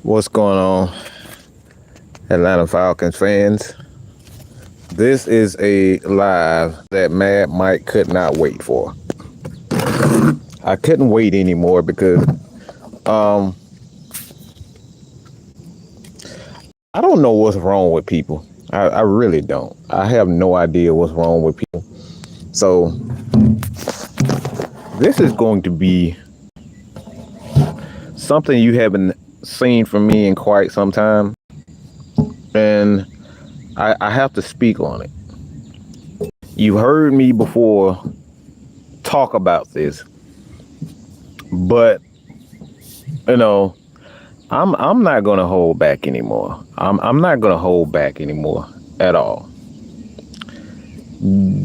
What's going on, Atlanta Falcons fans? This is a live that Mad Mike could not wait for. I couldn't wait anymore because I don't know what's wrong with people. I really don't. I have no idea what's wrong with people. So this is going to be something you haven't seen from me in quite some time. And I have to speak on it. You've heard me before talk about this, but I'm not gonna hold back anymore. I'm not gonna hold back anymore at all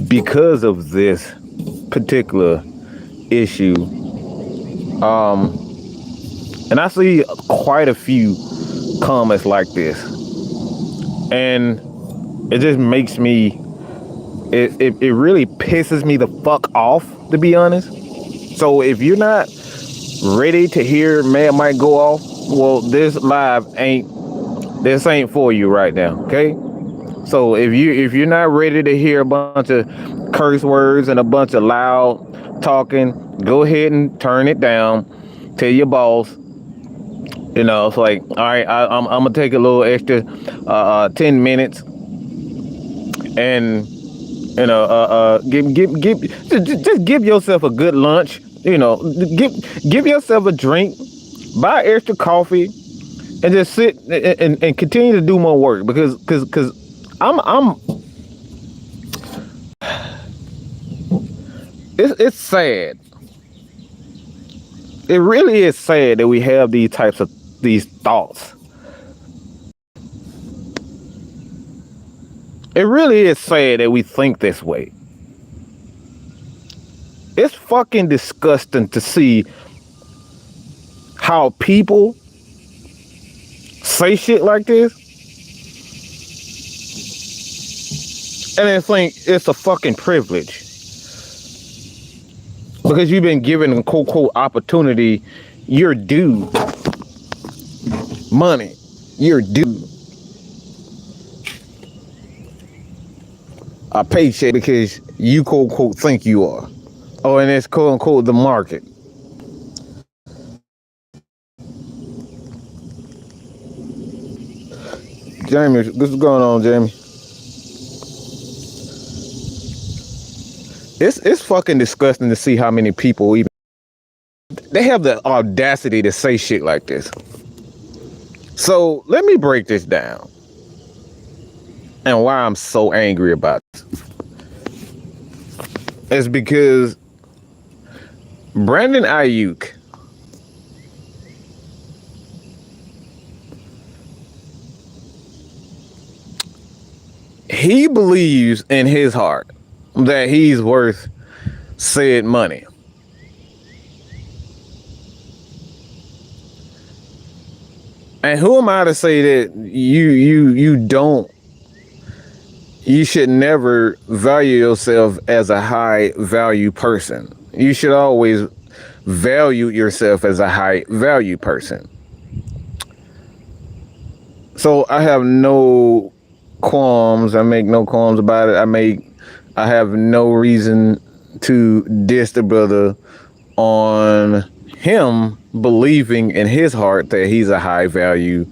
because of this particular issue. And I see quite a few comments like this, and it just makes me. It really pisses me the fuck off, to be honest. So if you're not ready to hear Mad Mike go off, well, this ain't for you right now, okay? So if you're not ready to hear a bunch of curse words and a bunch of loud talking, go ahead and turn it down. Tell your boss. It's like, all right, I'm gonna take a little extra 10 minutes and just give yourself a good lunch. Give yourself a drink, buy extra coffee, and just sit and continue to do more work because I'm it's sad. It really is sad that we have these thoughts. It really is sad that we think this way. It's fucking disgusting to see how people say shit like this and then think it's a fucking privilege because you've been given a quote quote opportunity. You're due money. You're due a paycheck because you quote unquote think you are. Oh, and it's quote unquote the market. Jamie, what's going on, Jamie? It's fucking disgusting to see how many people they have the audacity to say shit like this. So let me break this down and why I'm so angry about it. It's because Brandon Aiyuk he believes in his heart that he's worth said money. And who am I to say that you should never value yourself as a high value person? You should always value yourself as a high value person. So I have no qualms. I make no qualms about it. I have no reason to diss the brother on him believing in his heart that he's a high value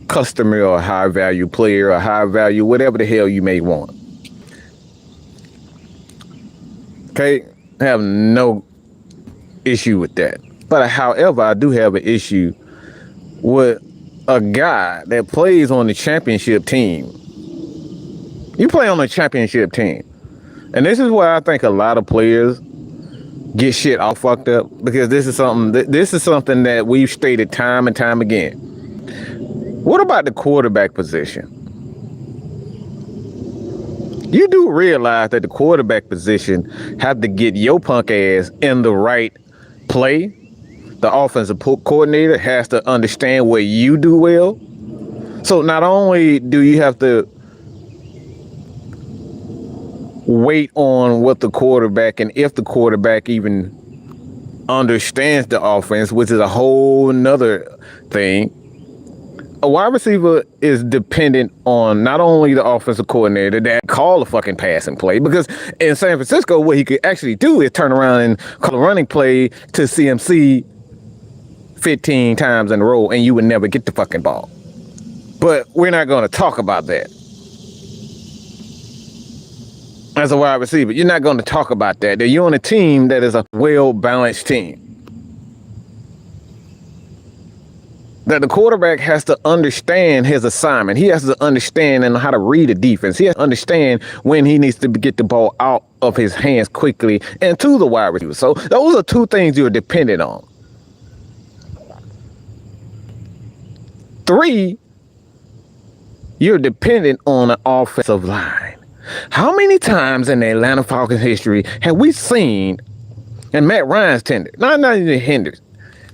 customer or a high value player or high value whatever the hell you may want. Okay, I have no issue with that. But however, I do have an issue with a guy that plays on the championship team. You play on a championship team. And this is where I think a lot of players get shit all fucked up, because this is something that we've stated time and time again. What about the quarterback position? You do realize that the quarterback position have to get your punk ass in the right play. The offensive coordinator has to understand what you do well. So not only do you have to wait on what the quarterback, and if the quarterback even understands the offense, which is a whole nother thing, a wide receiver is dependent on not only the offensive coordinator that call a fucking passing play, because in San Francisco, what he could actually do is turn around and call a running play to CMC 15 times in a row, and you would never get the fucking ball. But we're not going to talk about that. As a wide receiver, you're not going to talk about that. You're on a team that is a well-balanced team. That the quarterback has to understand his assignment. He has to understand and how to read a defense. He has to understand when he needs to get the ball out of his hands quickly and to the wide receiver. So those are two things you're dependent on. 3, you're dependent on an offensive line. How many times in the Atlanta Falcons history have we seen, and Matt Ryan's tenure, not even Hendricks,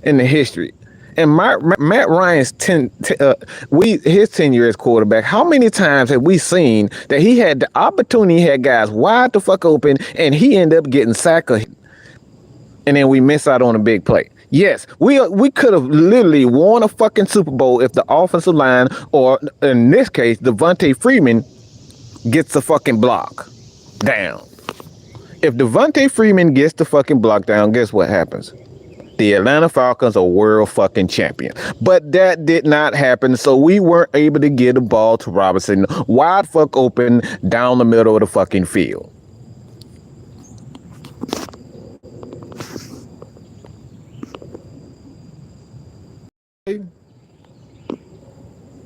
in the history, and Matt Ryan's his tenure as quarterback, how many times have we seen that he had the opportunity, he had guys wide the fuck open, and he ended up getting sacked, and then we miss out on a big play? Yes, we could have literally won a fucking Super Bowl if the offensive line, or in this case, Devontae Freeman, gets the fucking block down. If Devontae Freeman gets the fucking block down, guess what happens? The Atlanta Falcons are world fucking champion. But that did not happen, so we weren't able to get the ball to Robinson wide fuck open down the middle of the fucking field.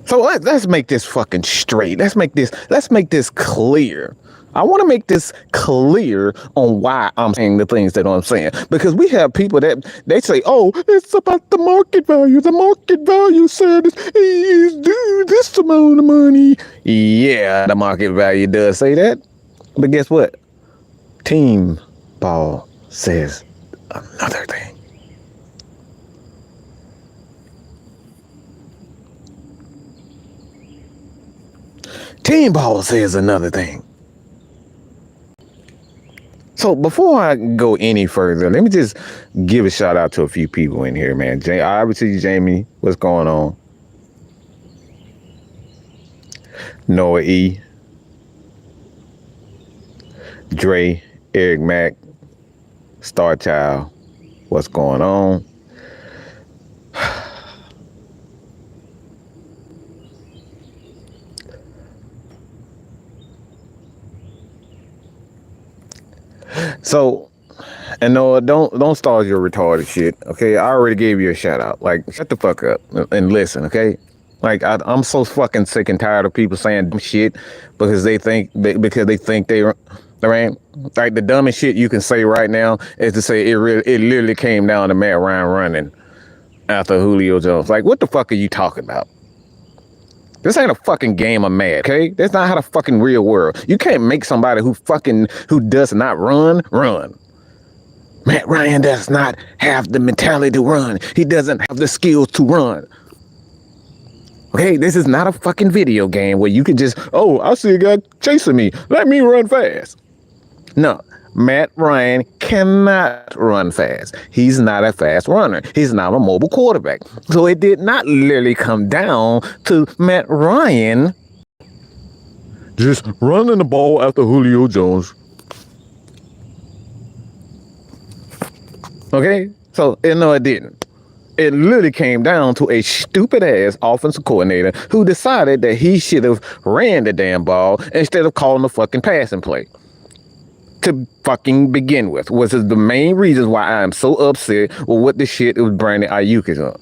So let's make this fucking straight. Let's make this clear. I want to make this clear on why I'm saying the things that I'm saying. Because we have people that they say, oh, it's about the market value. The market value said he's due this amount of money. Yeah, the market value does say that. But guess what? Team ball says another thing. Team ball says another thing. So before I go any further, let me just give a shout out to a few people in here, man. Obviously, Jamie, what's going on? Noah E. Dre, Eric Mack, Star Child, what's going on? So, and no, don't start your retarded shit, okay? I already gave you a shout out. Like, shut the fuck up and listen, okay? Like, I'm so fucking sick and tired of people saying dumb shit because they think they right? Like, the dumbest shit you can say right now is to say it literally came down to Matt Ryan running after Julio Jones. Like, what the fuck are you talking about? This ain't a fucking game of Mad, okay? That's not how the fucking real world. You can't make somebody who does not run. Matt Ryan does not have the mentality to run. He doesn't have the skills to run. Okay, this is not a fucking video game where you can just, oh, I see a guy chasing me. Let me run fast. No, Matt Ryan cannot run fast. He's not a fast runner. He's not a mobile quarterback. So it did not literally come down to Matt Ryan just running the ball after Julio Jones. Okay? So, no, it didn't. It literally came down to a stupid ass offensive coordinator who decided that he should have ran the damn ball instead of calling the fucking passing play. To fucking begin with, was the main reasons why I am so upset with what the shit with Brandon Aiyuk is on.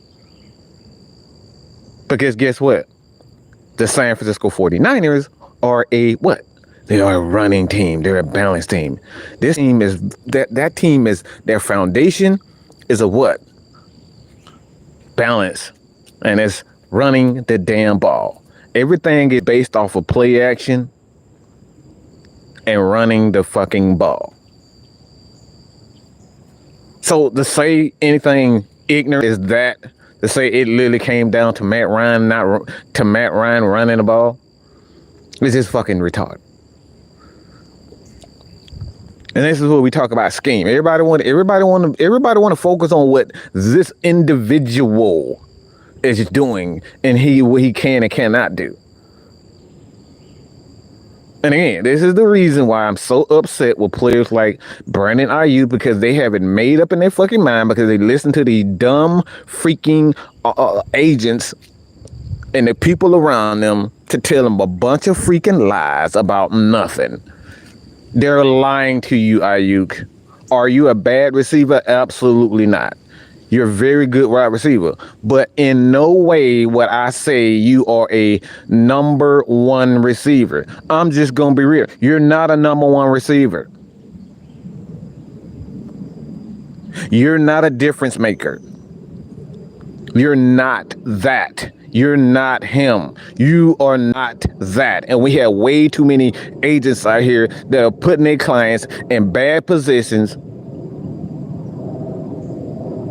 Because guess what? The San Francisco 49ers are a what? They are a running team. They're a balanced team. This team is that team is their foundation is a what? Balance. And it's running the damn ball. Everything is based off of play action and running the fucking ball. So to say anything ignorant is that to say it literally came down to Matt Ryan running the ball is just fucking retarded. And this is what we talk about scheme. Everybody want to focus on what this individual is doing and what he can and cannot do. And again, this is the reason why I'm so upset with players like Brandon Aiyuk, because they have it made up in their fucking mind because they listen to these dumb freaking agents and the people around them to tell them a bunch of freaking lies about nothing. They're lying to you, Aiyuk. Are you a bad receiver? Absolutely not. You're a very good wide receiver, but in no way would I say you are a number one receiver. I'm just going to be real. You're not a number one receiver. You're not a difference maker. You're not that. You're not him. You are not that. And we have way too many agents out here that are putting their clients in bad positions,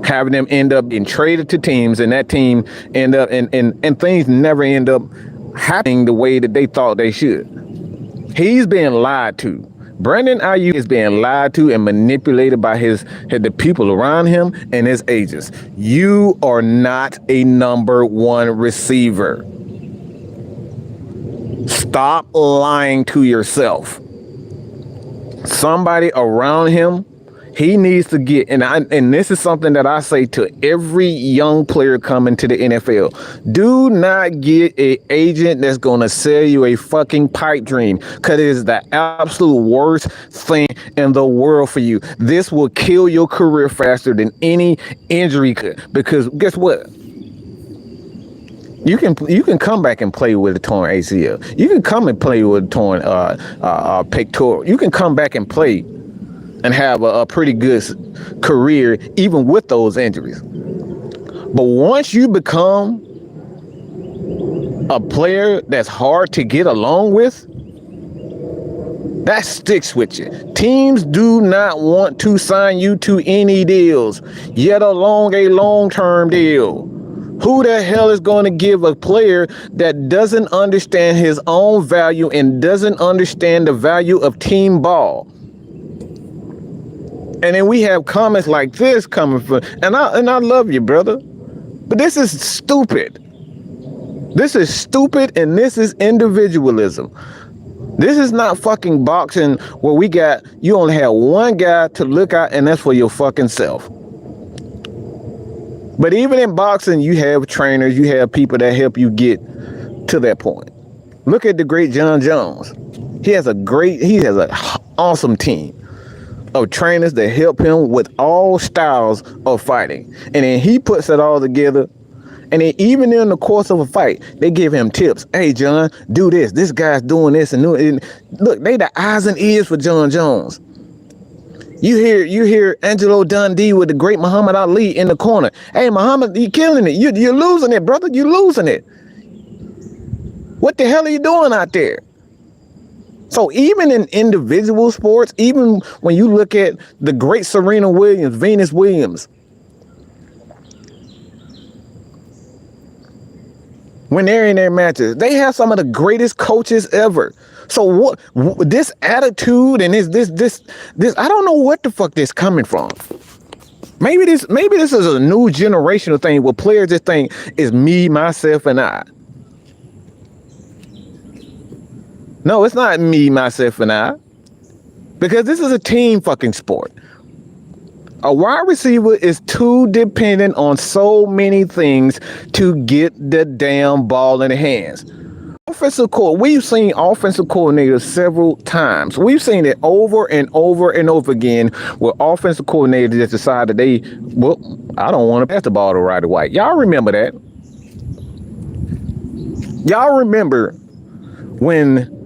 having them end up being traded to teams, and that team end up and things never end up happening the way that they thought they should. He's being lied to. Brandon Aiyuk is being lied to and manipulated by the people around him and his agents. You are not a number one receiver. Stop lying to yourself. Somebody around him, he needs to get, and this is something that I say to every young player coming to the NFL. Do not get an agent that's going to sell you a fucking pipe dream, because it is the absolute worst thing in the world for you. This will kill your career faster than any injury could, because guess what? You can come back and play with a torn ACL. You can come and play with a torn pectoral. You can come back and play and have a pretty good career even with those injuries. But once you become a player that's hard to get along with, that sticks with you. Teams do not want to sign you to any deals, yet alone a long-term deal. Who the hell is going to give a player that doesn't understand his own value and doesn't understand the value of team ball? And then we have comments like this coming from, and I love you, brother, but this is stupid. This is stupid, and this is individualism. This is not fucking boxing where you only have one guy to look at, and that's for your fucking self. But even in boxing, you have trainers, you have people that help you get to that point. Look at the great John Jones. He has an awesome team of trainers that help him with all styles of fighting. And then he puts it all together. And then even in the course of a fight, they give him tips. Hey, John, do this. This guy's doing this. And look, they the eyes and ears for John Jones. You hear Angelo Dundee with the great Muhammad Ali in the corner. Hey, Muhammad, you're killing it. You're losing it, brother. You're losing it. What the hell are you doing out there? So even in individual sports, even when you look at the great Serena Williams, Venus Williams, when they're in their matches, they have some of the greatest coaches ever. So what this attitude and this I don't know what the fuck this coming from. Maybe this is a new generational thing where players just think it's me, myself, and I. No, it's not me, myself, and I. Because this is a team fucking sport. A wide receiver is too dependent on so many things to get the damn ball in the hands. We've seen offensive coordinators several times. We've seen it over and over and over again where offensive coordinators just decide that I don't want to pass the ball to Roddy White. Y'all remember that? Y'all remember when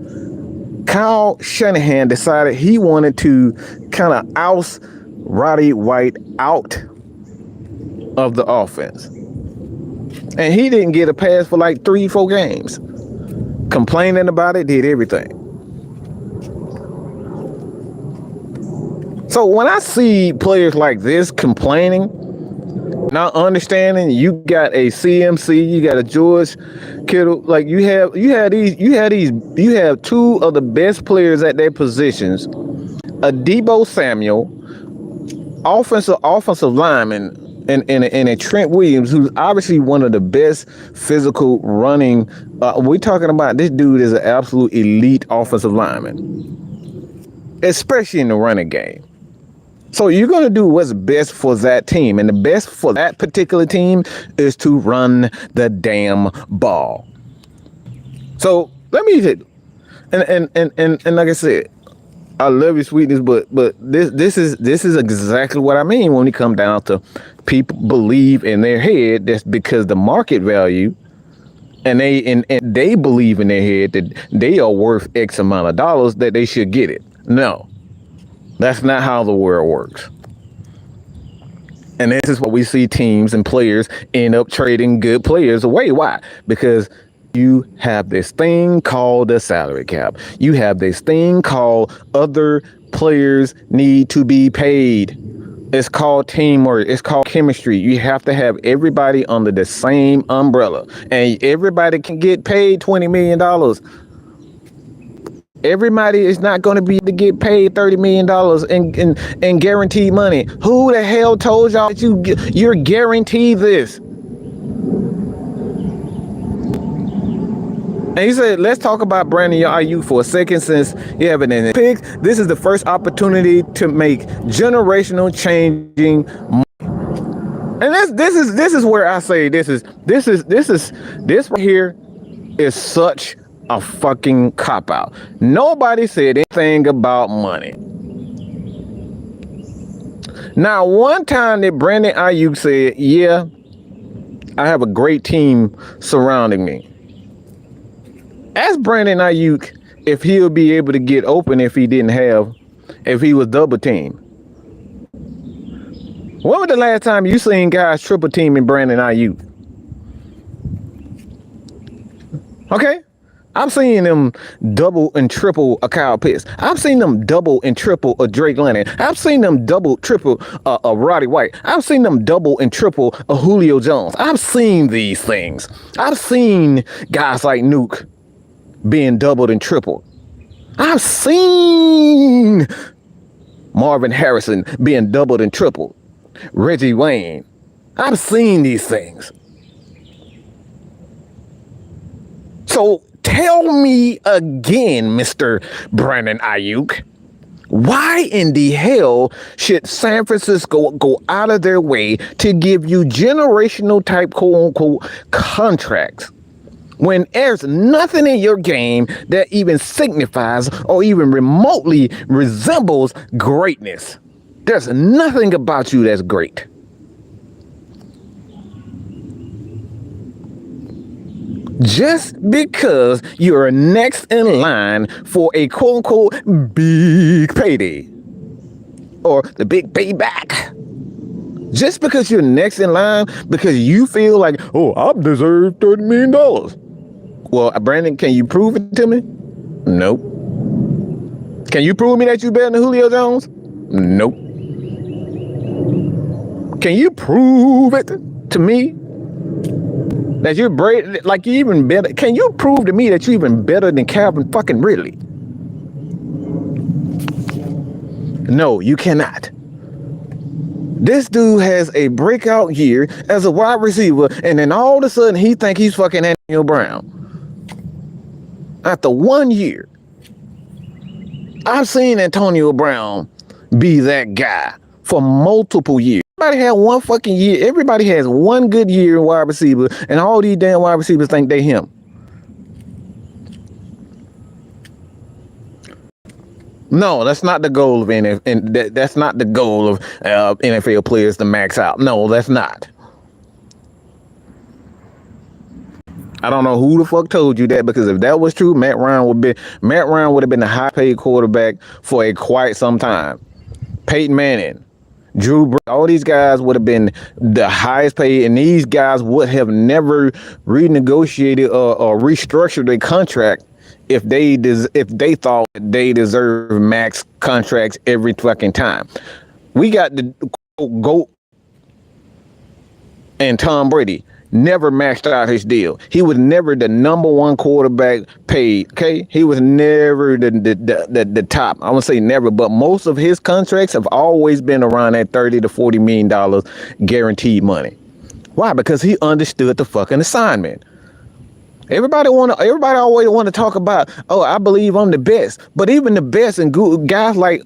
Kyle Shanahan decided he wanted to kind of oust Roddy White out of the offense. And he didn't get a pass for like 3-4 games. Complaining about it, did everything. So when I see players like this complaining, not understanding, you got a CMC, you got a George Kittle, like you have two of the best players at their positions, a Deebo Samuel, offensive lineman, and a Trent Williams, who's obviously one of the best physical running. We're talking about this dude is an absolute elite offensive lineman, especially in the running game. So you're going to do what's best for that team. And the best for that particular team is to run the damn ball. So let me hit. And like I said, I love your sweetness, but this is exactly what I mean when it comes down to people believe in their head that's because the market value and they believe in their head that they are worth X amount of dollars that they should get it. No. That's not how the world works. And this is what we see teams and players end up trading good players away. Why? Because you have this thing called the salary cap. You have this thing called other players need to be paid. It's called teamwork. It's called chemistry. You have to have everybody under the same umbrella. And everybody can get paid $20 million. Everybody is not going to be able to get paid $30 million in guaranteed money. Who the hell told y'all that you're guaranteed this? And he said, let's talk about Brandon Aiyuk for a second since you haven't in it. Picks, this is the first opportunity to make generational changing. And this is where I say this right here is such a fucking cop-out. Nobody said anything about money. Now, one time that Brandon Aiyuk said, yeah, I have a great team surrounding me. Ask Brandon Aiyuk if he'll be able to get open if he was double teamed. When was the last time you seen guys triple teaming Brandon Aiyuk? Okay? I'm seeing them double and triple a Kyle Pitts. I've seen them double and triple a Drake Lanier. I've seen them double, triple a Roddy White. I've seen them double and triple a Julio Jones. I've seen these things. I've seen guys like Nuke being doubled and tripled. I've seen Marvin Harrison being doubled and tripled. Reggie Wayne. I've seen these things. So tell me again, Mr. Brandon Aiyuk, why in the hell should San Francisco go out of their way to give you generational type quote unquote contracts when there's nothing in your game that even signifies or even remotely resembles greatness? There's nothing about you that's great. Just because you're next in line for a quote unquote big payday or the big payback. Just because you're next in line because you feel like, oh, I deserve $30 million. Well, Brandon, can you prove it to me? Nope. Can you prove me that you better than Julio Jones? Nope. Can you prove it to me that you're like you even better? Can you prove to me that you're even better than Calvin fucking Ridley? No, you cannot. This dude has a breakout year as a wide receiver, and then all of a sudden he think he's fucking Antonio Brown. After 1 year, I've seen Antonio Brown be that guy for multiple years. Everybody had one fucking year. Everybody has one good year in wide receiver, and all these damn wide receivers think they him. No, that's not the goal of NFL, and that's not the goal of NFL players to max out. No, that's not. I don't know who the fuck told you that, because if that was true, Matt Ryan would have been a high-paid quarterback for quite some time. Peyton Manning, Drew Brees, all these guys would have been the highest paid, and these guys would have never renegotiated or restructured their contract if they thought they deserve max contracts every fucking time. We got the GOAT and Tom Brady. never maxed out his deal. He was never the number one quarterback paid. Okay, he was never the top. I won't say never, but most of his contracts have always been around that $30 to $40 million guaranteed money. Why? Because he understood the fucking assignment. Everybody always want to talk about, oh, I believe I'm the best. But even the best and good guys like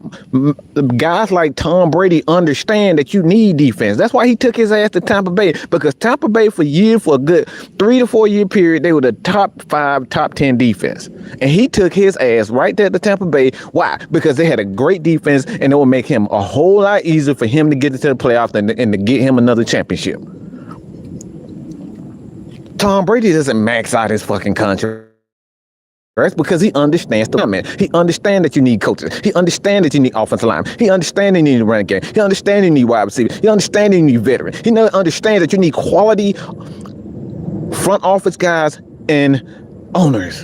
Tom Brady understand that you need defense. That's why he took his ass to Tampa Bay, because Tampa Bay for a good 3 to 4 year period, they were the top 5, top 10 defense. And he took his ass right there to Tampa Bay. Why? Because they had a great defense, and it would make him a whole lot easier for him to get into the playoffs and to get him another championship. Tom Brady doesn't max out his fucking contract. That's because he understands the man. He understands that you need coaches. He understands that you need offensive line. He understands that you need a running game. He understands that you need wide receiver. He understands that you need veteran. He understands that you need quality front office guys and owners.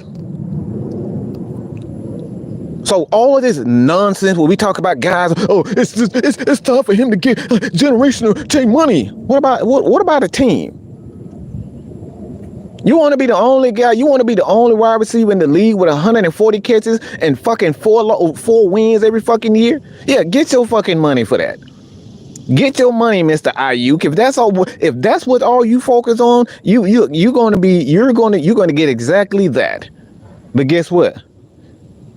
So all of this nonsense when we talk about guys, oh, it's tough for him to get generational change money. What about a team? You want to be the only guy, you want to be the only wide receiver in the league with 140 catches and fucking four wins every fucking year? Yeah, get your fucking money for that. Get your money, Mr. Aiyuk. If that's what all you focus on, you're going to get exactly that. But guess what?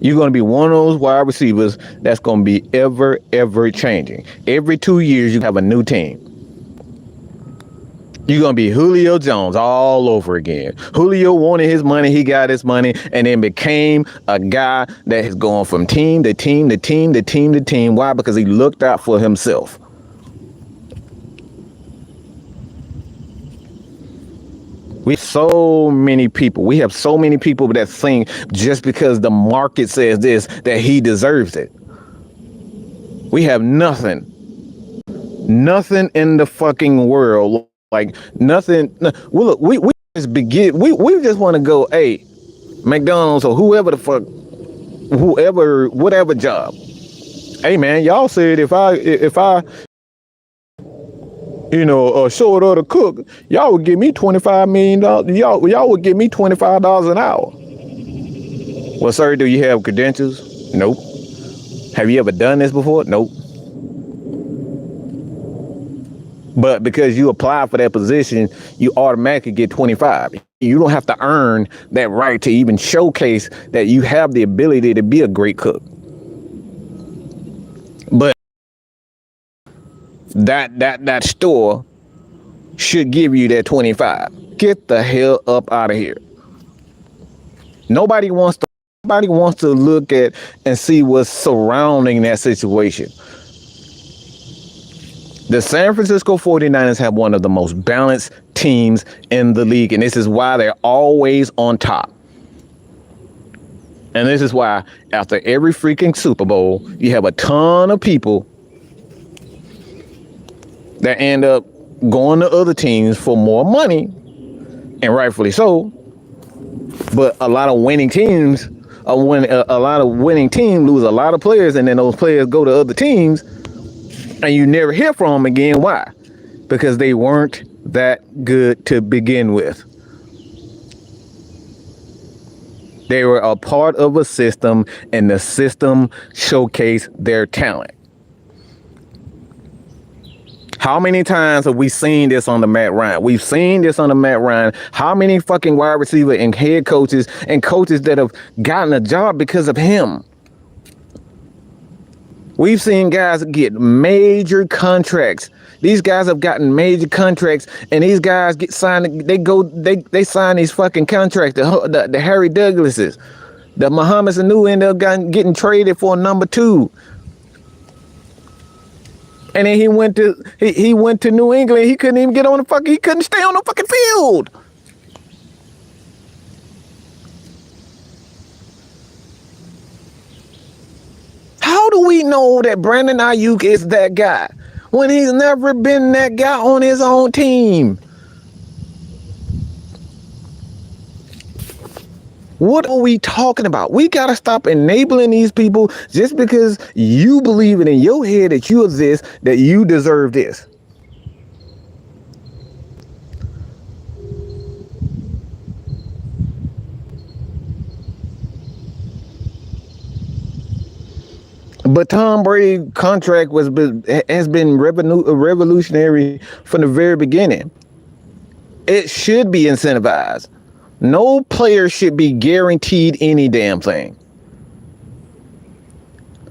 You're going to be one of those wide receivers that's going to be ever changing. Every 2 years, you have a new team. You're going to be Julio Jones all over again. Julio wanted his money. He got his money and then became a guy that is going from team to team to team to team to team. Why? Because he looked out for himself. We have so many people that think just because the market says this, that he deserves it. We have nothing in the fucking world. Like nothing. Well, look, we just begin. We just want to go, hey, McDonald's or whoever the fuck, whatever job. Hey man, y'all said if I short order cook, y'all would give me $25 million. Y'all would give me $25 an hour. Well, sir, do you have credentials? Nope. Have you ever done this before? Nope. But because you apply for that position, you automatically get 25. You don't have to earn that right to even showcase that you have the ability to be a great cook. But that store should give you that 25. Get the hell up out of here. Nobody wants to look at and see what's surrounding that situation. The San Francisco 49ers have one of the most balanced teams in the league, and this is why they're always on top. And this is why after every freaking Super Bowl, you have a ton of people that end up going to other teams for more money, and rightfully so. But a lot of winning teams lose a lot of players, and then those players go to other teams. And you never hear from them again. Why? Because they weren't that good to begin with. They were a part of a system, and the system showcased their talent. How many times have we seen this on the Matt Ryan? We've seen this on the Matt Ryan. How many fucking wide receiver and head coaches and coaches that have gotten a job because of him? We've seen guys get major contracts. These guys have gotten major contracts, and these guys get signed. They sign these fucking contracts. The Harry Douglases, the Mohamed Sanu end up getting traded for a number 2. And then he went to New England. He couldn't even get on he couldn't stay on the fucking field. How do we know that Brandon Aiyuk is that guy when he's never been that guy on his own team? What are we talking about? We got to stop enabling these people just because you believe it in your head that you exist, that you deserve this. But Tom Brady's contract has been revolutionary from the very beginning. It should be incentivized. No player should be guaranteed any damn thing.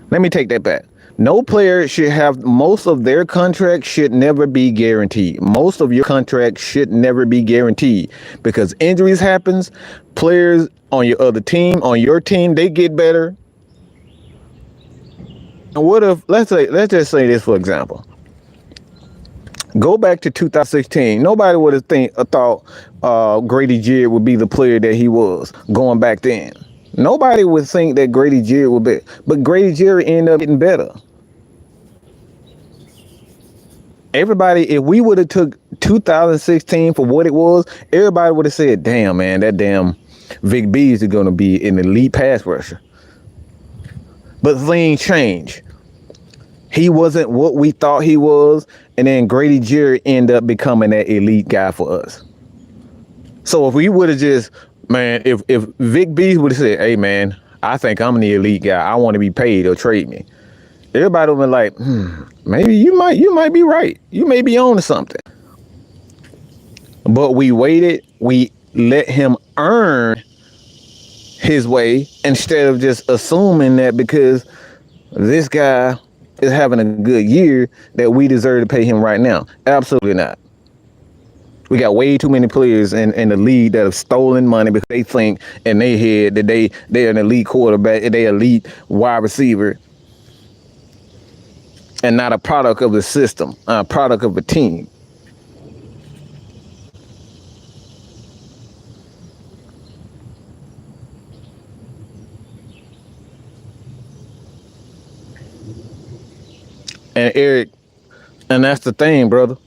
Let me take that back. No player should have, most of their contracts should never be guaranteed. Most of your contracts should never be guaranteed because injuries happens. Players on your other team, on your team, they get better. And what if, let's just say this for example. Go back to 2016. Nobody would have thought Grady Jarrett would be the player that he was going back then. Nobody would think that Grady Jarrett would be, but Grady Jarrett ended up getting better. Everybody, if we would have took 2016 for what it was, everybody would have said, damn, man, that damn Vic Beasley is going to be an elite pass rusher. But things change. He wasn't what we thought he was, and then Grady Jarrett ended up becoming that elite guy for us. So if we would have just, man, if Vic Beasley would have said, hey, man, I think I'm the elite guy. I want to be paid or trade me. Everybody would be like, maybe you might be right. You may be on to something. But we waited. We let him earn his way instead of just assuming that because this guy is having a good year that we deserve to pay him right now. Absolutely not. We got way too many players in the league that have stolen money because they think in their head that they're an elite quarterback, they're elite wide receiver, and not a product of the system, a product of a team. And Eric, and that's the thing, brother.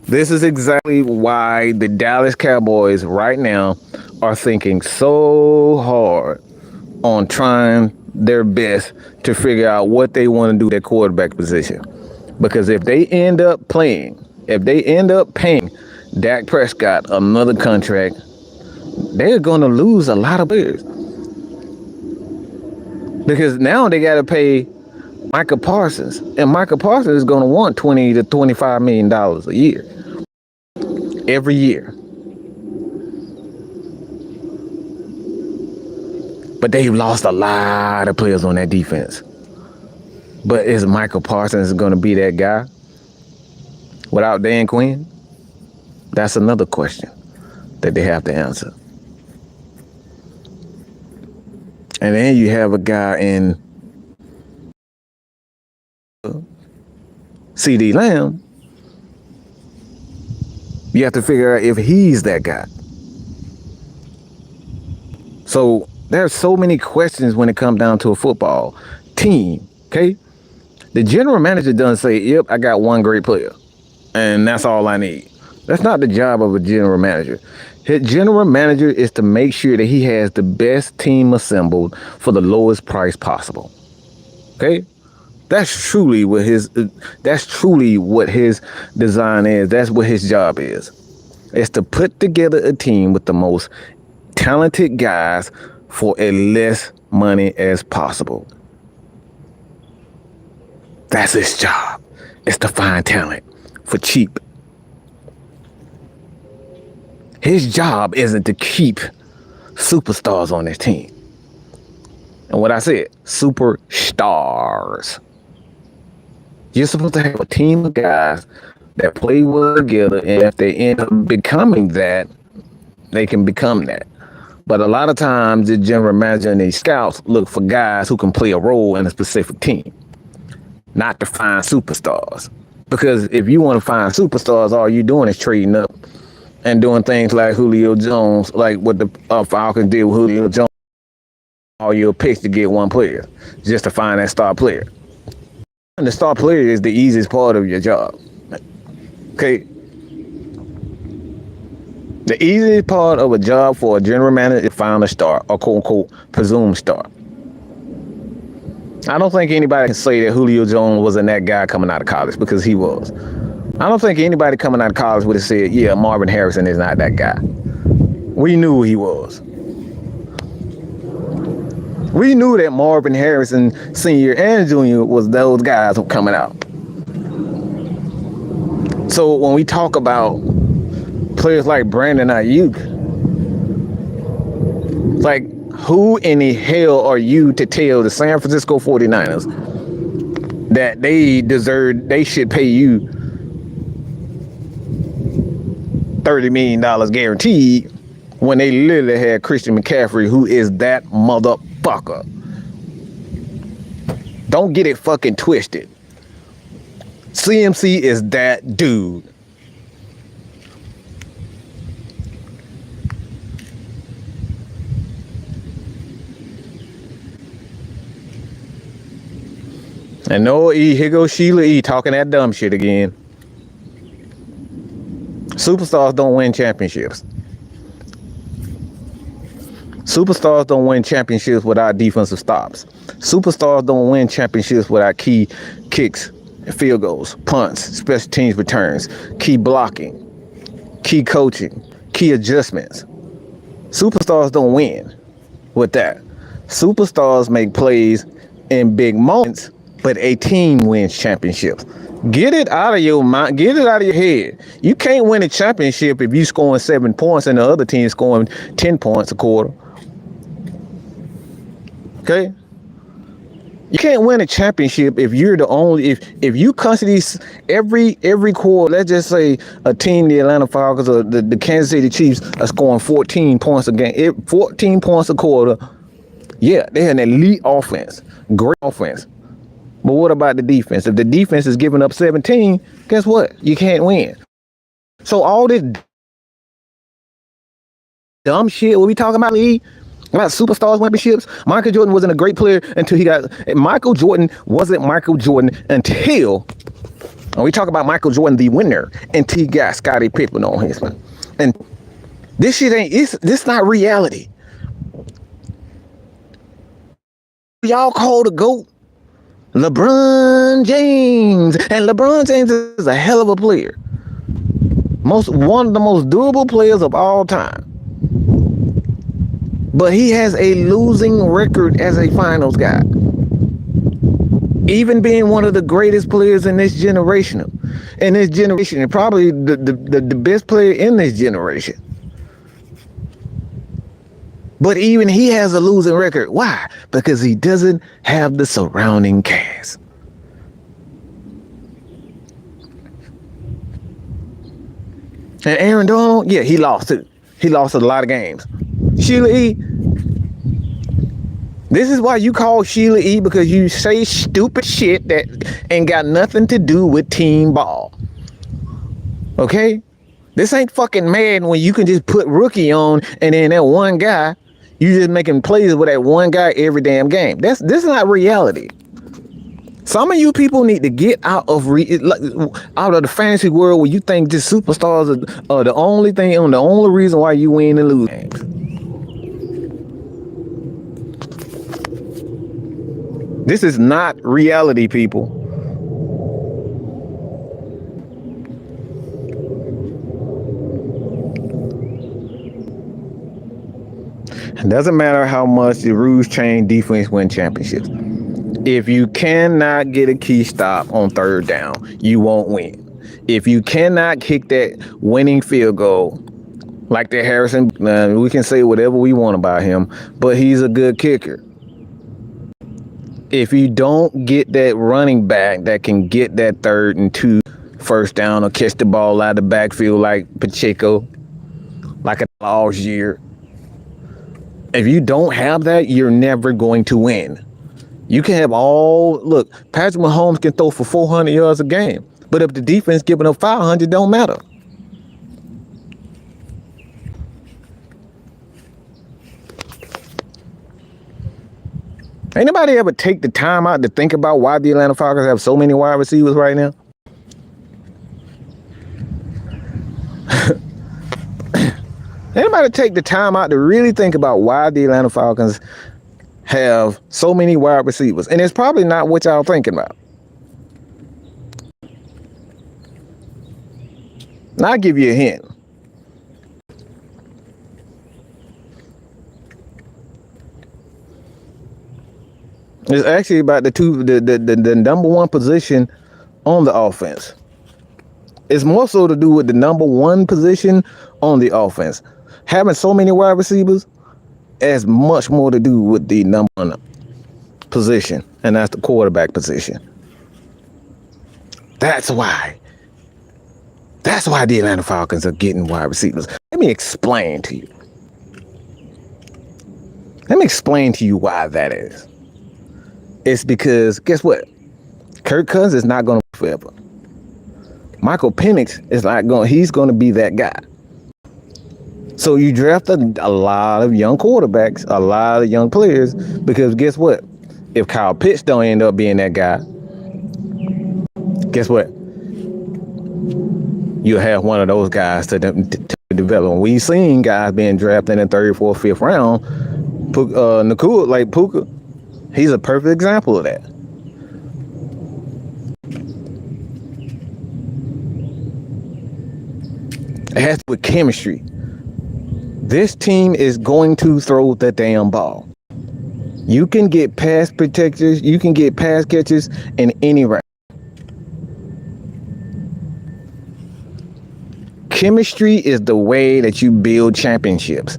This is exactly why the Dallas Cowboys right now are thinking so hard on trying their best to figure out what they want to do with their quarterback position. Because if they end up paying Dak Prescott another contract, they're going to lose a lot of players. Because now they got to pay Micah Parsons, and Micah Parsons is going to want $20 to $25 million a year, every year. But they've lost a lot of players on that defense. But is Micah Parsons going to be that guy without Dan Quinn? That's another question that they have to answer. And then you have a guy in CD Lamb. You have to figure out if he's that guy. So there's so many questions when it comes down to a football team, okay? The general manager doesn't say, yep, I got one great player, and that's all I need. That's not the job of a general manager. His general manager is to make sure that he has the best team assembled for the lowest price possible. Okay? That's truly what his design is. That's what his job is. It's to put together a team with the most talented guys for as less money as possible. That's his job. It's to find talent for cheap. His job isn't to keep superstars on his team. And what I said, superstars. You're supposed to have a team of guys that play well together, and if they end up becoming that, they can become that. But a lot of times, the general manager and these scouts look for guys who can play a role in a specific team, not to find superstars. Because if you want to find superstars, all you're doing is trading up and doing things like Julio Jones, like what the Falcons did with Julio Jones. All your picks to get one player, just to find that star player. And the star player is the easiest part of your job. Okay? The easiest part of a job for a general manager is to find a star, a quote-unquote presumed star. I don't think anybody can say that Julio Jones wasn't that guy coming out of college, because he was. I don't think anybody coming out of college would have said, yeah, Marvin Harrison is not that guy. We knew who he was. We knew that Marvin Harrison Sr. and Jr. was those guys coming out. So when we talk about players like Brandon Aiyuk, like, who in the hell are you to tell the San Francisco 49ers that they should pay you $30 million guaranteed when they literally had Christian McCaffrey, who is that motherfucker? Don't get it fucking twisted. CMC is that dude. And no, here goes Sheila E. talking that dumb shit again. Superstars don't win championships. Superstars don't win championships without defensive stops. Superstars don't win championships without key kicks, field goals, punts, special teams returns, key blocking, key coaching, key adjustments. Superstars don't win with that. Superstars make plays in big moments, but a team wins championships. Get it out of your mind. Get it out of your head. You can't win a championship if you scoring 7 points and the other team scoring 10 points a quarter. Okay? You can't win a championship if you're the only, if you constantly every quarter, let's just say a team, the Atlanta Falcons or the Kansas City Chiefs are scoring 14 points a game, 14 points a quarter. Yeah, they're an elite offense, great offense. But what about the defense? If the defense is giving up 17, guess what? You can't win. So all this dumb shit, what we talking about, Lee? About superstars championships. Michael Jordan wasn't a great player until he got. Michael Jordan wasn't Michael Jordan until. And we talk about Michael Jordan, the winner, until he got Scottie Pippen on his one. And this shit ain't. This not reality. Y'all call the GOAT LeBron James, and LeBron James is a hell of a player. One of the most durable players of all time. But he has a losing record as a finals guy. Even being one of the greatest players in this generation. And probably the best player in this generation. But even he has a losing record. Why? Because he doesn't have the surrounding cast. And Aaron Donald, yeah, he lost it. He lost a lot of games. Sheila E. This is why you call Sheila E. because you say stupid shit that ain't got nothing to do with team ball. Okay? This ain't fucking Madden when you can just put rookie on and then that one guy, you just making plays with that one guy every damn game. This is not reality. Some of you people need to get out of the fantasy world where you think just superstars are the only thing and the only reason why you win and lose games. This is not reality, people. It doesn't matter how much the rules change, defense win championships. If you cannot get a key stop on third down, you won't win. If you cannot kick that winning field goal, like the Harrison, we can say whatever we want about him, but he's a good kicker. If you don't get that running back that can get that 3rd and 2 first down or catch the ball out of the backfield like Pacheco, like a last year, if you don't have that, you're never going to win. You can have look, Patrick Mahomes can throw for 400 yards a game, but if the defense giving up 500, don't matter. Anybody ever take the time out to think about why the Atlanta Falcons have so many wide receivers right now? Anybody take the time out to really think about why the Atlanta Falcons have so many wide receivers? And it's probably not what y'all thinking about. Now I'll give you a hint. It's actually about the number one position on the offense. It's more so to do with the number one position on the offense. Having so many wide receivers has much more to do with the number one position, and that's the quarterback position. That's why the Atlanta Falcons are getting wide receivers. Let me explain to you. Why that is. It's because, guess what? Kirk Cousins is not going to forever. Michael Penix is not going. He's going to be that guy. So you draft a lot of young quarterbacks, a lot of young players, because guess what? If Kyle Pitts don't end up being that guy, guess what? You have one of those guys to develop. We've seen guys being drafted in the 3rd, 4th, 5th round. Nakua, like Puka, he's a perfect example of that. It has to do with chemistry. This team is going to throw the damn ball. You can get pass protectors, you can get pass catchers in any round. Chemistry is the way that you build championships.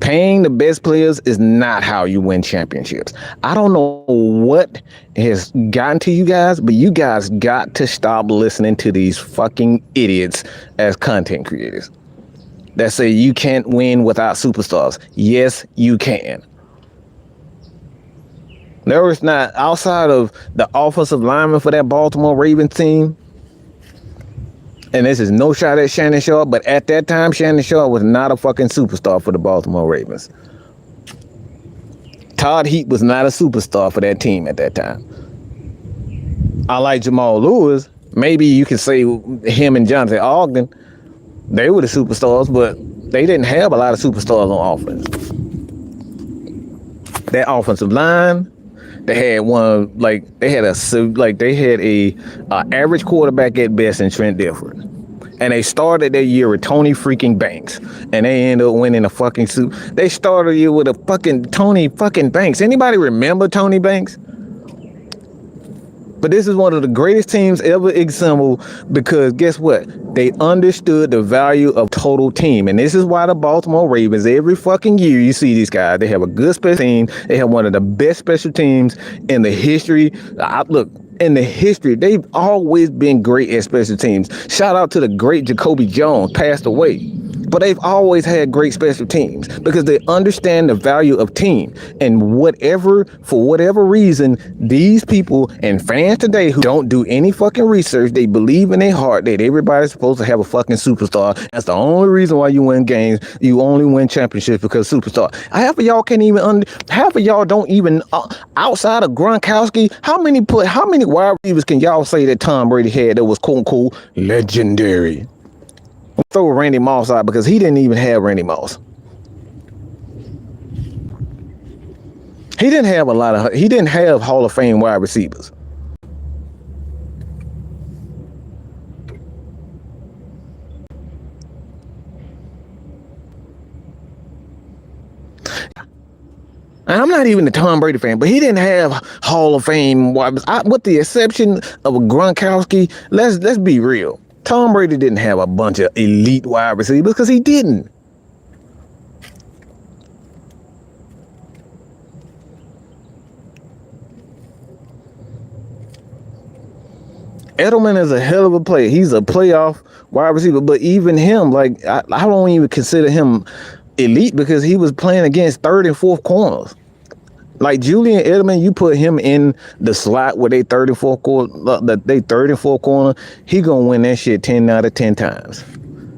Paying the best players is not how you win championships. I don't know what has gotten to you guys, but you guys got to stop listening to these fucking idiots as content creators that say you can't win without superstars. Yes, you can. There was not, outside of the offensive lineman for that Baltimore Ravens team, and this is no shot at Shannon Sharp, but at that time, Shannon Sharp was not a fucking superstar for the Baltimore Ravens. Todd Heap was not a superstar for that team at that time. I like Jamal Lewis. Maybe you could say him and Jonathan Ogden, they were the superstars, but they didn't have a lot of superstars on offense. That offensive line, they had one, like they had a average quarterback at best in Trent Dilfer. And they started their year with Tony freaking Banks. And they ended up winning a fucking suit. They started the year with a fucking Tony fucking Banks. Anybody remember Tony Banks? But this is one of the greatest teams ever assembled because guess what? They understood the value of total team. And this is why the Baltimore Ravens, every fucking year you see these guys, they have a good special team. They have one of the best special teams in the history. In the history, they've always been great at special teams. Shout out to the great Jacoby Jones, passed away. But they've always had great special teams because they understand the value of team. And for whatever reason, these people and fans today who don't do any fucking research, they believe in their heart that everybody's supposed to have a fucking superstar. That's the only reason why you win games. You only win championships because superstar. Half of y'all don't even, outside of Gronkowski, how many wide receivers can y'all say that Tom Brady had that was quote unquote legendary? Throw Randy Moss out because he didn't even have Randy Moss. He didn't have Hall of Fame wide receivers. And I'm not even a Tom Brady fan, but he didn't have Hall of Fame wide receivers. With the exception of a Gronkowski, let's be real. Tom Brady didn't have a bunch of elite wide receivers because he didn't. Edelman is a hell of a player. He's a playoff wide receiver, but even him, like I don't even consider him elite because he was playing against 3rd and 4th corners. Like Julian Edelman, you put him in the slot where they 3rd and 4th corner, he gonna win that shit 10 out of 10 times.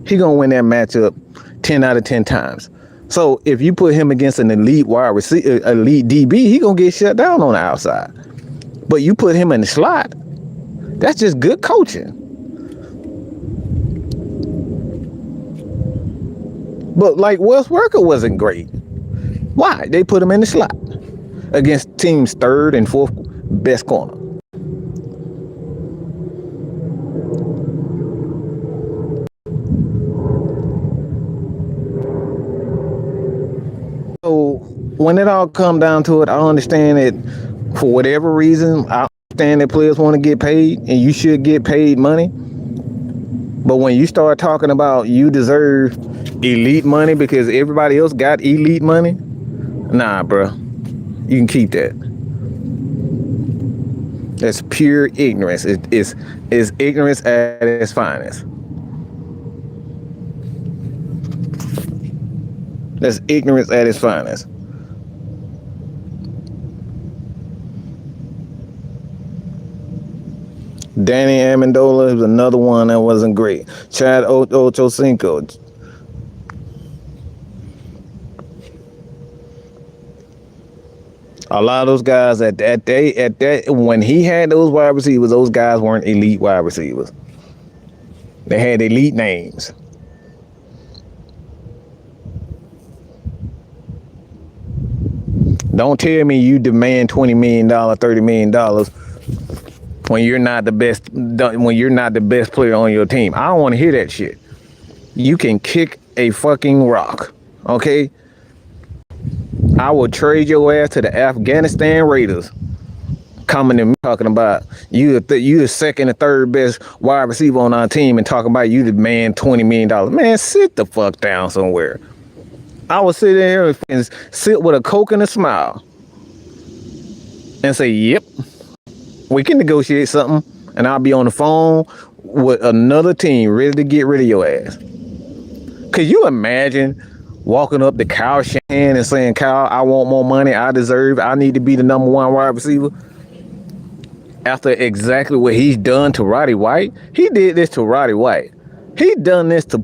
He gonna win that matchup 10 out of 10 times. So if you put him against an elite wide receiver, elite DB, he gonna get shut down on the outside. But you put him in the slot, that's just good coaching. But like Wes Welker wasn't great. Why? They put him in the slot against teams 3rd and 4th best corner. So when it all come down to it, I understand that For whatever reason, I understand that players want to get paid, and you should get paid money. But when you start talking about you deserve elite money because everybody else got elite money, nah, bro. You can keep that. That's pure ignorance. It's ignorance at its finest. That's ignorance at its finest. Danny Amendola was another one that wasn't great. Chad Ochocinco. A lot of those guys at that when he had those wide receivers, those guys weren't elite wide receivers. They had elite names. Don't tell me you demand $20 million, $30 million when you're not the best player on your team. I don't want to hear that shit. You can kick a fucking rock, okay? I will trade your ass to the Afghanistan Raiders. Coming to me talking about you the second or third best wide receiver on our team and talking about you demand $20 million. Man, sit the fuck down somewhere. I will sit there and sit with a Coke and a smile and say, yep, we can negotiate something, and I'll be on the phone with another team ready to get rid of your ass. Could you imagine walking up to Kyle Shanahan and saying, Kyle, I want more money, I need to be the number one wide receiver? After exactly what he's done to Roddy White. He did this to Roddy White. He's done this to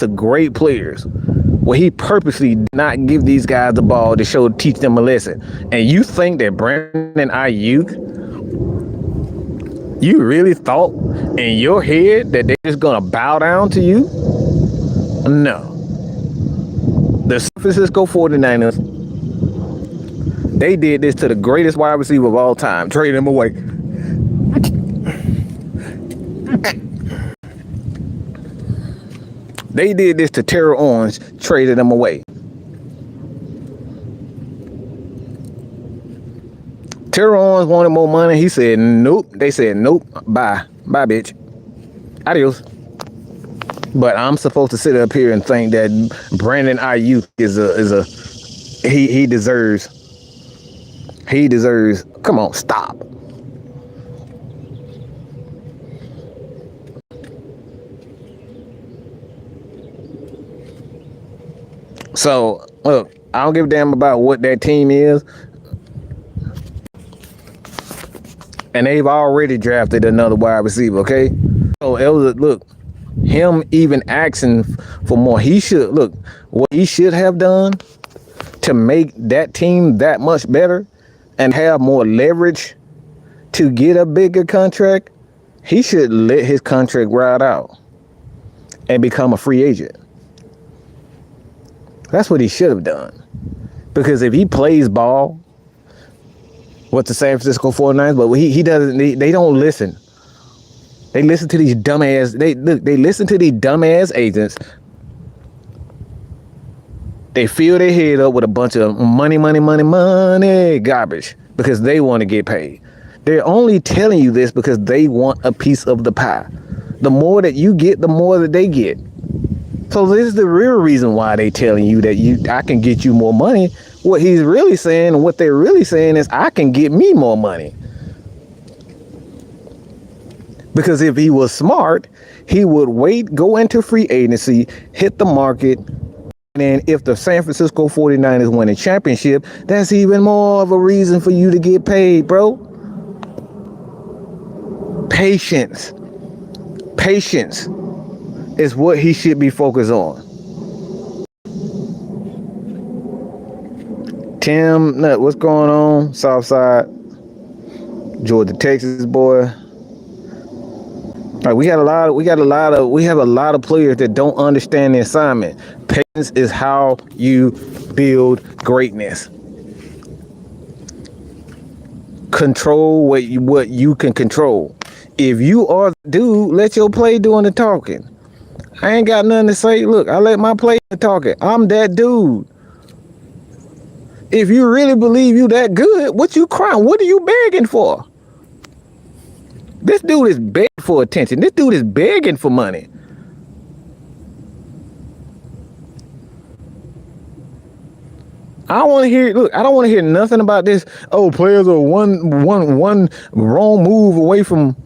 great players, where he purposely did not give these guys the ball to teach them a lesson. And you think that Brandon Aiyuk, you really thought in your head that they're just gonna bow down to you? No. The San Francisco 49ers, they did this to the greatest wide receiver of all time, traded him away. They did this to Terrell Owens, traded him away. Terrell Owens wanted more money. He said nope. They said nope. Bye, bitch. Adios. But I'm supposed to sit up here and think that Brandon Aiyuk he deserves. Come on, stop. So look, I don't give a damn about what that team is. And they've already drafted another wide receiver, okay? So it was him even asking for more. What he should have done to make that team that much better and have more leverage to get a bigger contract, he should let his contract ride out and become a free agent. That's what he should have done. Because if he plays ball with the San Francisco 49ers, but he doesn't, they don't listen. They listen to these dumbass, they listen to these dumbass agents. They fill their head up with a bunch of money garbage because they want to get paid. They're only telling you this because they want a piece of the pie. The more that you get, the more that they get. So this is the real reason why they telling you that I can get you more money. What he's really saying and what they're really saying is I can get me more money. Because if he was smart, he would wait, go into free agency, hit the market, and then if the San Francisco 49ers win a championship, that's even more of a reason for you to get paid, bro. Patience is what he should be focused on. Tim Nut, what's going on? Southside, Georgia, Texas boy. All right, we have a lot of players that don't understand the assignment. Patience is how you build greatness. Control what you can control. If you are the dude, let your play doing the talking. I ain't got nothing to say. Look, I let my play talking. I'm that dude. If you really believe you that good, what you crying? What are you begging for? This dude is begging for attention. This dude is begging for money. I don't want to hear. Look, I don't want to hear nothing about this. Oh, players are one wrong move away from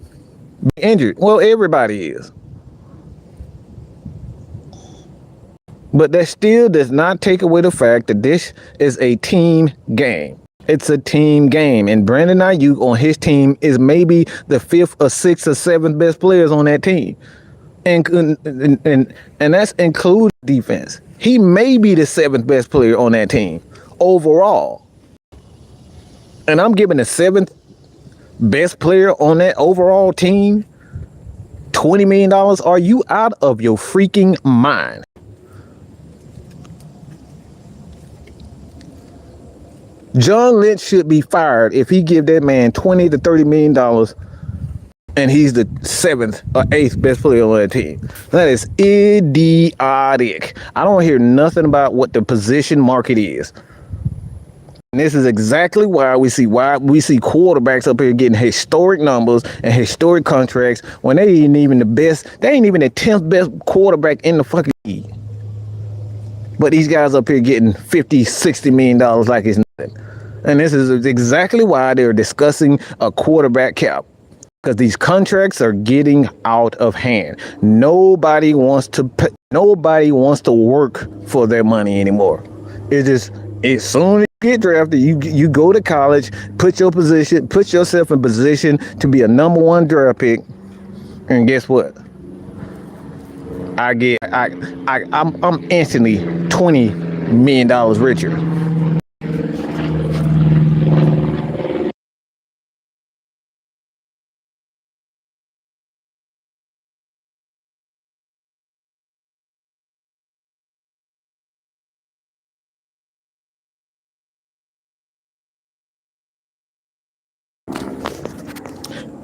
being injured. Well, everybody is, but that still does not take away the fact that this is a team game. It's a team game, and Brandon Aiyuk on his team is maybe the 5th or 6th or 7th best players on that team, and that's including defense. He may be the 7th best player on that team overall, and I'm giving the 7th best player on that overall team $20 million. Are you out of your freaking mind? John Lynch should be fired if he give that man $20 to $30 million and he's the 7th or 8th best player on that team. That is idiotic. I don't hear nothing about what the position market is. And this is exactly why we see quarterbacks up here getting historic numbers and historic contracts when they ain't even the best. They ain't even the 10th best quarterback in the fucking league. But these guys up here getting $50, $60 million like it's nothing. And this is exactly why they're discussing a quarterback cap. Because these contracts are getting out of hand. Nobody wants to work for their money anymore. It's just, as soon as you get drafted, you go to college, put yourself in position to be a number 1 draft pick, and guess what? I'm instantly $20 million richer.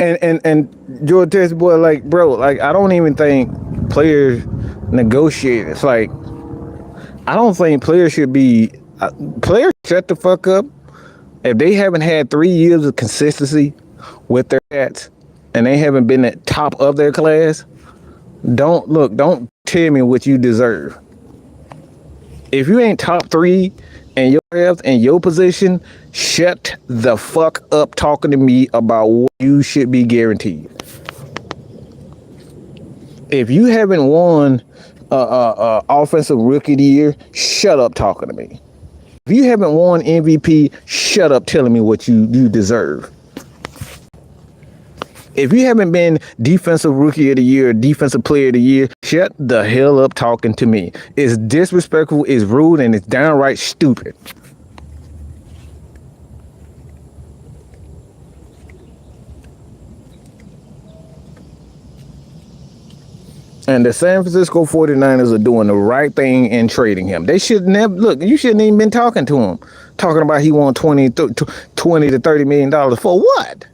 And George Test boy, like, bro, like, I don't even think players negotiate. It's like, I don't think players should be players shut the fuck up if they haven't had 3 years of consistency with their stats and they haven't been at top of their class. Don't tell me what you deserve. If you ain't top 3 in your health and your position, shut the fuck up talking to me about what you should be guaranteed. If you haven't won offensive rookie of the year, shut up talking to me. If you haven't won MVP, shut up telling me what you deserve. If you haven't been defensive rookie of the year, defensive player of the year, shut the hell up talking to me. It's disrespectful, it's rude, and it's downright stupid. And the San Francisco 49ers are doing the right thing in trading him. They should never, look, you shouldn't even been talking to him. Talking about he won $20 to $30 million for what?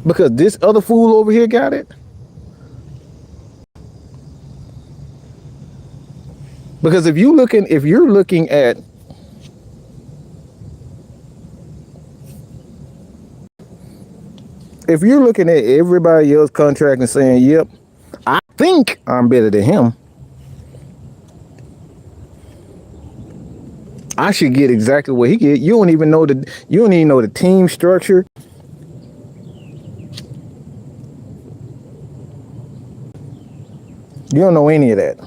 Because this other fool over here got it? Because if you're looking at everybody else's contract and saying, yep, I think I'm better than him, I should get exactly what he get. You don't even know the team structure. You don't know any of that.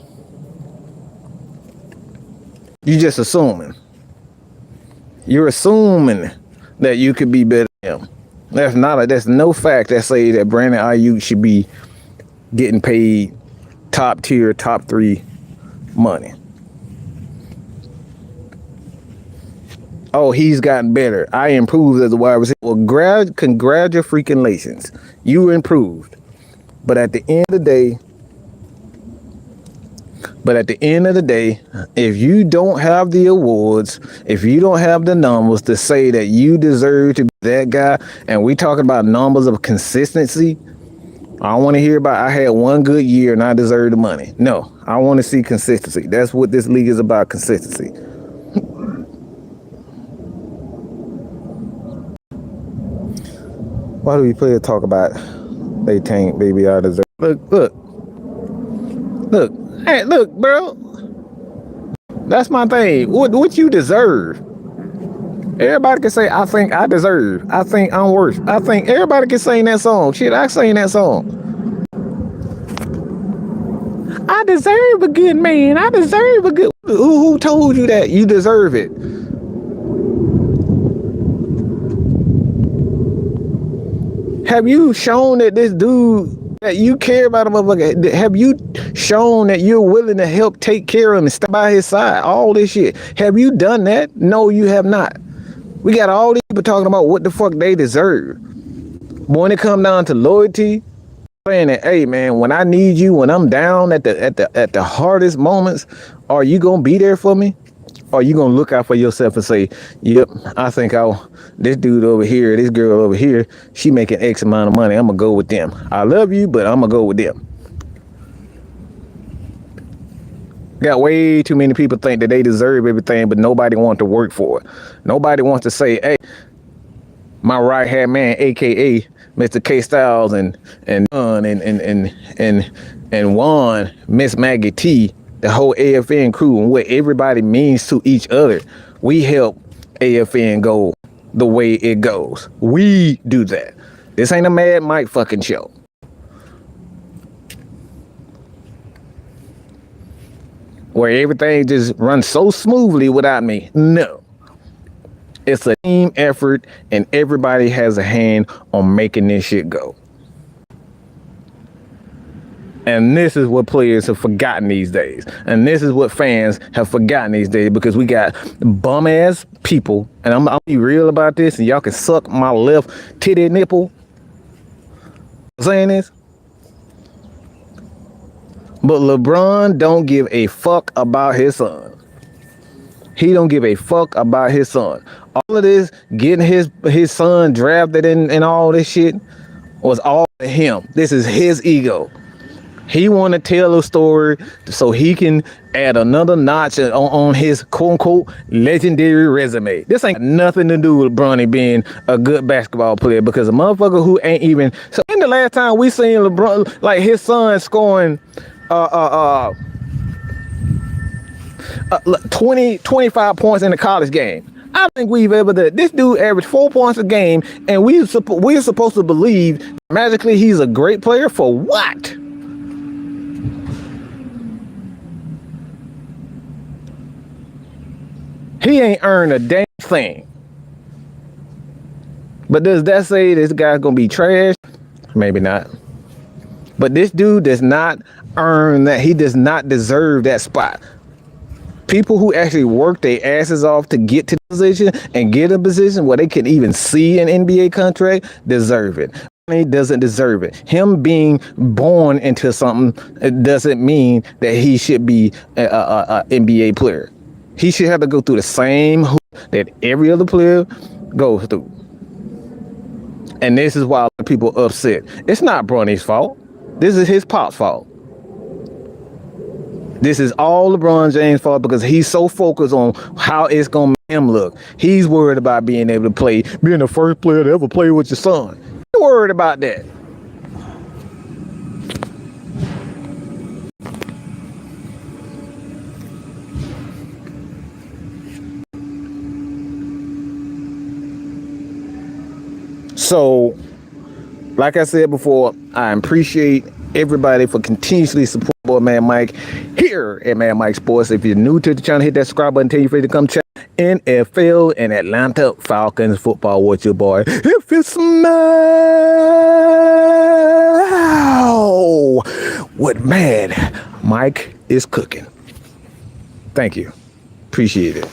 You just assuming. You're assuming that you could be better than him. That's no fact that say that Brandon Aiyuk should be getting paid top tier, top 3 money. Oh, he's gotten better. I improved as a wide receiver. Well, congratulations. You improved. But at the end of the day, if you don't have the awards, if you don't have the numbers to say that you deserve to be that guy, and we talking about numbers of consistency, I don't want to hear about I had one good year and I deserve the money. No, I want to see consistency. That's what this league is about, consistency. Why do we play talk about they tank, baby? I deserve. Look. Hey, look, bro. That's my thing. What you deserve? Everybody can say, I think I deserve. I think I'm worth. I think everybody can sing that song. Shit, I sing that song. I deserve a good man. I deserve a good. Who told you that you deserve it? Have you shown that this dude that you care about a motherfucker? Have you shown that you're willing to help take care of him and stand by his side? All this shit. Have you done that? No, you have not. We got all these people talking about what the fuck they deserve. But when it come down to loyalty, saying that, hey man, when I need you, when I'm down at the hardest moments, are you gonna be there for me? Or are you gonna look out for yourself and say, yep, I think this dude over here, this girl over here, she making X amount of money, I'm gonna go with them. I love you, but I'm gonna go with them. Got way too many people think that they deserve everything, but nobody wants to work for it. Nobody wants to say, hey, my right hand man, aka Mr. K Styles and Juan, Miss Maggie T, the whole AFN crew, and what everybody means to each other. We help AFN go the way it goes. We do that. This ain't a Mad Mike fucking show. Where everything just runs so smoothly without me. No. It's a team effort, and everybody has a hand on making this shit go. And this is what players have forgotten these days. And this is what fans have forgotten these days, because we got bum ass people, and I'll be real about this, and y'all can suck my left titty nipple. I'm saying this. But LeBron don't give a fuck about his son. He don't give a fuck about his son. All of this, getting his son drafted and all this shit, was all to him. This is his ego. He want to tell a story so he can add another notch on his quote-unquote legendary resume. This ain't nothing to do with Bronny being a good basketball player, because a motherfucker who ain't even... So in the last time we seen LeBron, like his son scoring 25 points in a college game. I don't think we've ever done. This dude averaged 4 points a game, and we're supposed to believe magically he's a great player for what? He ain't earned a damn thing. But does that say this guy's gonna be trash? Maybe not. But this dude does not earn that. He does not deserve that spot. People who actually work their asses off to get to the position and get a position where they can even see an NBA contract deserve it. He doesn't deserve it. Him being born into something, it doesn't mean that he should be a NBA player. He should have to go through the same hoop that every other player goes through. And this is why people are upset. It's not Bronny's fault. This is his pop's fault. This is all LeBron James' fault, because he's so focused on how it's going to make him look. He's worried about being able to play, being the first player to ever play with your son. He's worried about that. So, like I said before, I appreciate everybody for continuously supporting Mad Mike here at Mad Mike Sports. If you're new to the channel, hit that subscribe button. Tell your friends to come check NFL and Atlanta Falcons football with your boy. If you smell what Mad Mike is cooking. Thank you. Appreciate it.